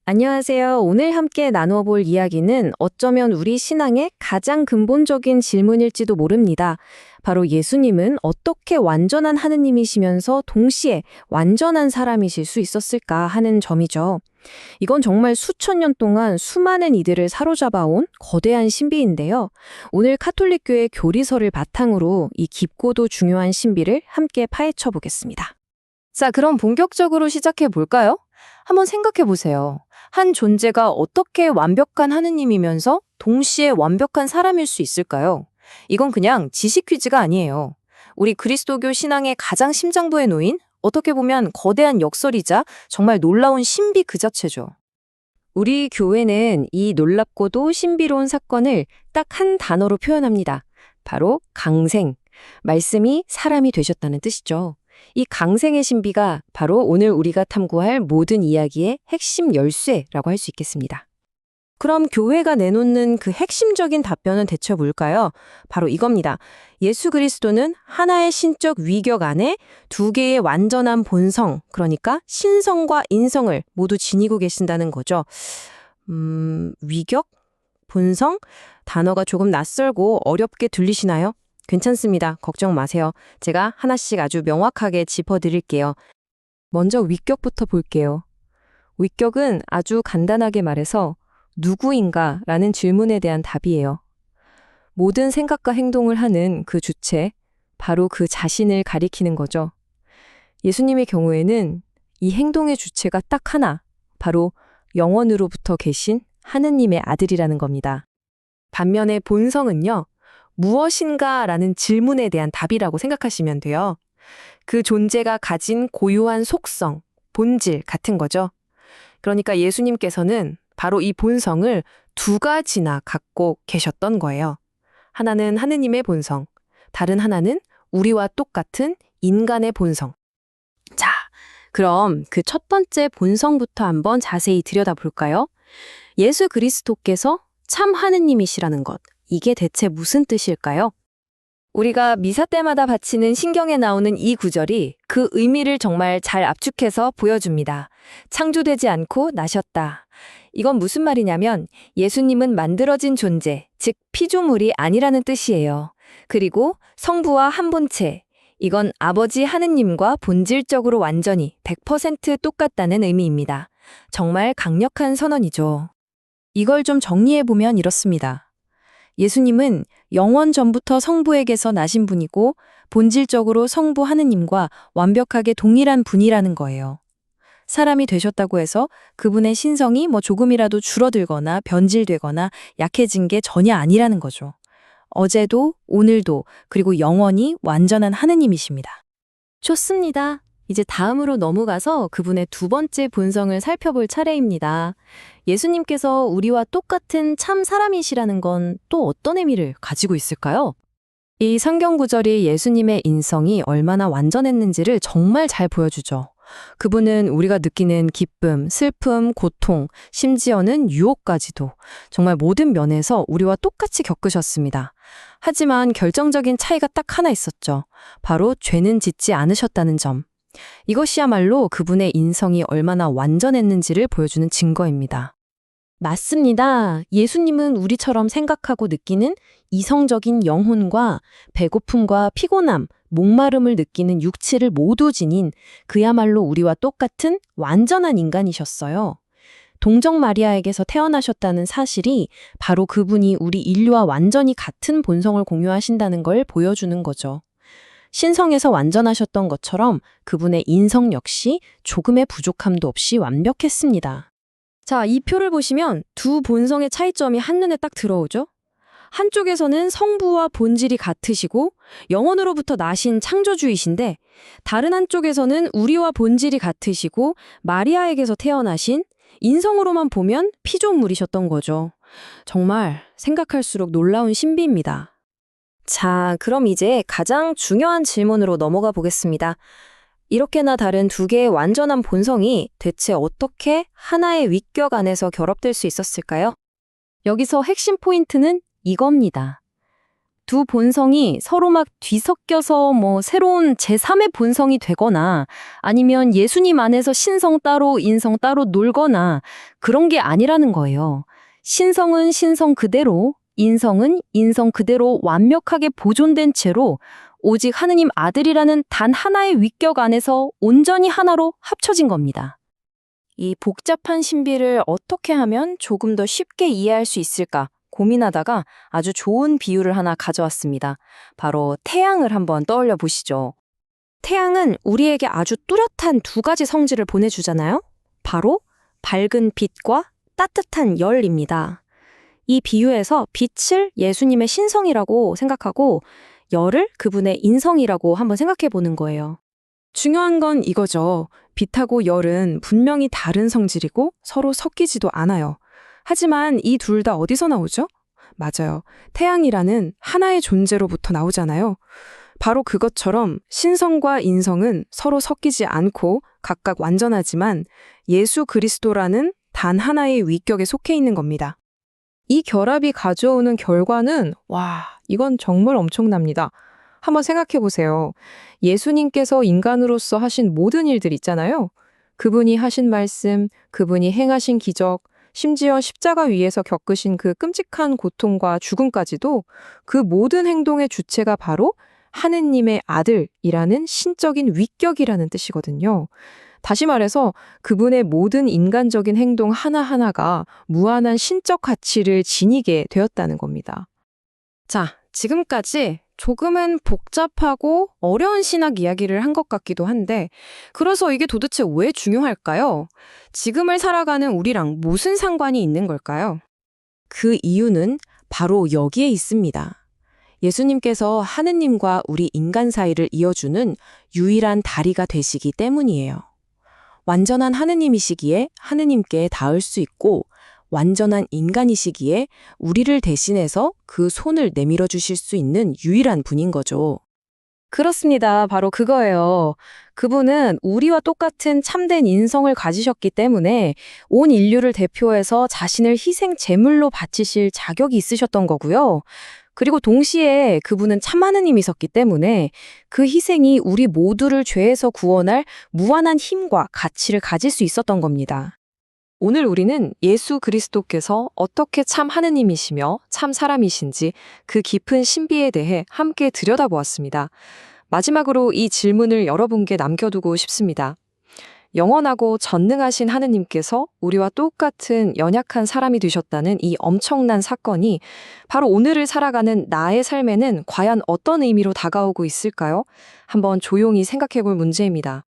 안녕하세요. 오늘 함께 나누어 볼 이야기는 어쩌면 우리 신앙의 가장 근본적인 질문일지도 모릅니다. 바로 예수님은 어떻게 완전한 하느님이시면서 동시에 완전한 사람이실 수 있었을까 하는 점이죠. 이건 정말 수천 년 동안 수많은 이들을 사로잡아온 거대한 신비인데요. 오늘 카톨릭교회 교리서를 바탕으로 이 깊고도 중요한 신비를 함께 파헤쳐 보겠습니다. 자, 그럼 본격적으로 시작해 볼까요? 한번 생각해 보세요. 한 존재가 어떻게 완벽한 하느님이면서 동시에 완벽한 사람일 수 있을까요? 이건 그냥 지식 퀴즈가 아니에요. 우리 그리스도교 신앙의 가장 심장부에 놓인 어떻게 보면 거대한 역설이자 정말 놀라운 신비 그 자체죠. 우리 교회는 이 놀랍고도 신비로운 사건을 딱 한 단어로 표현합니다. 바로 강생. 말씀이 사람이 되셨다는 뜻이죠. 이 강생의 신비가 바로 오늘 우리가 탐구할 모든 이야기의 핵심 열쇠라고 할 수 있겠습니다. 그럼 교회가 내놓는 그 핵심적인 답변은 대체 뭘까요? 바로 이겁니다. 예수 그리스도는 하나의 신적 위격 안에 두 개의 완전한 본성, 그러니까 신성과 인성을 모두 지니고 계신다는 거죠. 위격? 본성? 단어가 조금 낯설고 어렵게 들리시나요? 괜찮습니다. 걱정 마세요. 제가 하나씩 아주 명확하게 짚어드릴게요. 먼저 위격부터 볼게요. 위격은 아주 간단하게 말해서 누구인가 라는 질문에 대한 답이에요. 모든 생각과 행동을 하는 그 주체, 바로 그 자신을 가리키는 거죠. 예수님의 경우에는 이 행동의 주체가 딱 하나, 바로 영원으로부터 계신 하느님의 아들이라는 겁니다. 반면에 본성은요, 무엇인가 라는 질문에 대한 답이라고 생각하시면 돼요. 그 존재가 가진 고유한 속성, 본질 같은 거죠. 그러니까 예수님께서는 바로 이 본성을 두 가지나 갖고 계셨던 거예요. 하나는 하느님의 본성, 다른 하나는 우리와 똑같은 인간의 본성. 자, 그럼 그 첫 번째 본성부터 한번 자세히 들여다볼까요? 예수 그리스도께서 참 하느님이시라는 것. 이게 대체 무슨 뜻일까요? 우리가 미사 때마다 바치는 신경에 나오는 이 구절이 그 의미를 정말 잘 압축해서 보여줍니다. 창조되지 않고 나셨다. 이건 무슨 말이냐면 예수님은 만들어진 존재, 즉 피조물이 아니라는 뜻이에요. 그리고 성부와 한 본체, 이건 아버지 하느님과 본질적으로 완전히 100% 똑같다는 의미입니다. 정말 강력한 선언이죠. 이걸 좀 정리해보면 이렇습니다. 예수님은 영원 전부터 성부에게서 나신 분이고 본질적으로 성부 하느님과 완벽하게 동일한 분이라는 거예요. 사람이 되셨다고 해서 그분의 신성이 조금이라도 줄어들거나 변질되거나 약해진 게 전혀 아니라는 거죠. 어제도 오늘도 그리고 영원히 완전한 하느님이십니다. 좋습니다. 이제 다음으로 넘어가서 그분의 두 번째 본성을 살펴볼 차례입니다. 예수님께서 우리와 똑같은 참 사람이시라는 건 또 어떤 의미를 가지고 있을까요? 이 성경 구절이 예수님의 인성이 얼마나 완전했는지를 정말 잘 보여주죠. 그분은 우리가 느끼는 기쁨, 슬픔, 고통, 심지어는 유혹까지도 정말 모든 면에서 우리와 똑같이 겪으셨습니다. 하지만 결정적인 차이가 딱 하나 있었죠. 바로 죄는 짓지 않으셨다는 점. 이것이야말로 그분의 인성이 얼마나 완전했는지를 보여주는 증거입니다. 맞습니다. 예수님은 우리처럼 생각하고 느끼는 이성적인 영혼과 배고픔과 피곤함, 목마름을 느끼는 육체를 모두 지닌 그야말로 우리와 똑같은 완전한 인간이셨어요. 동정 마리아에게서 태어나셨다는 사실이 바로 그분이 우리 인류와 완전히 같은 본성을 공유하신다는 걸 보여주는 거죠. 신성에서 완전하셨던 것처럼 그분의 인성 역시 조금의 부족함도 없이 완벽했습니다. 자, 이 표를 보시면 두 본성의 차이점이 한눈에 딱 들어오죠? 한쪽에서는 성부와 본질이 같으시고 영원으로부터 나신 창조주이신데 다른 한쪽에서는 우리와 본질이 같으시고 마리아에게서 태어나신 인성으로만 보면 피조물이셨던 거죠. 정말 생각할수록 놀라운 신비입니다. 자, 그럼 이제 가장 중요한 질문으로 넘어가 보겠습니다. 이렇게나 다른 두 개의 완전한 본성이 대체 어떻게 하나의 위격 안에서 결합될 수 있었을까요? 여기서 핵심 포인트는 이겁니다. 두 본성이 서로 막 뒤섞여서 새로운 제3의 본성이 되거나 아니면 예수님 안에서 신성 따로 인성 따로 놀거나 그런 게 아니라는 거예요. 신성은 신성 그대로, 인성은 인성 그대로 완벽하게 보존된 채로 오직 하느님 아들이라는 단 하나의 위격 안에서 온전히 하나로 합쳐진 겁니다. 이 복잡한 신비를 어떻게 하면 조금 더 쉽게 이해할 수 있을까 고민하다가 아주 좋은 비유를 하나 가져왔습니다. 바로 태양을 한번 떠올려 보시죠. 태양은 우리에게 아주 뚜렷한 두 가지 성질을 보내주잖아요. 바로 밝은 빛과 따뜻한 열입니다. 이 비유에서 빛을 예수님의 신성이라고 생각하고 열을 그분의 인성이라고 한번 생각해 보는 거예요. 중요한 건 이거죠. 빛하고 열은 분명히 다른 성질이고 서로 섞이지도 않아요. 하지만 이 둘 다 어디서 나오죠? 맞아요. 태양이라는 하나의 존재로부터 나오잖아요. 바로 그것처럼 신성과 인성은 서로 섞이지 않고 각각 완전하지만 예수 그리스도라는 단 하나의 위격에 속해 있는 겁니다. 이 결합이 가져오는 결과는 이건 정말 엄청납니다. 한번 생각해 보세요. 예수님께서 인간으로서 하신 모든 일들 있잖아요. 그분이 하신 말씀, 그분이 행하신 기적, 심지어 십자가 위에서 겪으신 그 끔찍한 고통과 죽음까지도 그 모든 행동의 주체가 바로 하느님의 아들이라는 신적인 위격이라는 뜻이거든요. 다시 말해서 그분의 모든 인간적인 행동 하나하나가 무한한 신적 가치를 지니게 되었다는 겁니다. 자, 지금까지 조금은 복잡하고 어려운 신학 이야기를 한 것 같기도 한데, 그래서 이게 도대체 왜 중요할까요? 지금을 살아가는 우리랑 무슨 상관이 있는 걸까요? 그 이유는 바로 여기에 있습니다. 예수님께서 하느님과 우리 인간 사이를 이어주는 유일한 다리가 되시기 때문이에요. 완전한 하느님이시기에 하느님께 닿을 수 있고, 완전한 인간이시기에 우리를 대신해서 그 손을 내밀어 주실 수 있는 유일한 분인 거죠. 그렇습니다. 바로 그거예요. 그분은 우리와 똑같은 참된 인성을 가지셨기 때문에 온 인류를 대표해서 자신을 희생 제물로 바치실 자격이 있으셨던 거고요. 그리고 동시에 그분은 참 하느님이셨기 때문에 그 희생이 우리 모두를 죄에서 구원할 무한한 힘과 가치를 가질 수 있었던 겁니다. 오늘 우리는 예수 그리스도께서 어떻게 참 하느님이시며 참 사람이신지 그 깊은 신비에 대해 함께 들여다보았습니다. 마지막으로 이 질문을 여러분께 남겨두고 싶습니다. 영원하고 전능하신 하느님께서 우리와 똑같은 연약한 사람이 되셨다는 이 엄청난 사건이 바로 오늘을 살아가는 나의 삶에는 과연 어떤 의미로 다가오고 있을까요? 한번 조용히 생각해 볼 문제입니다.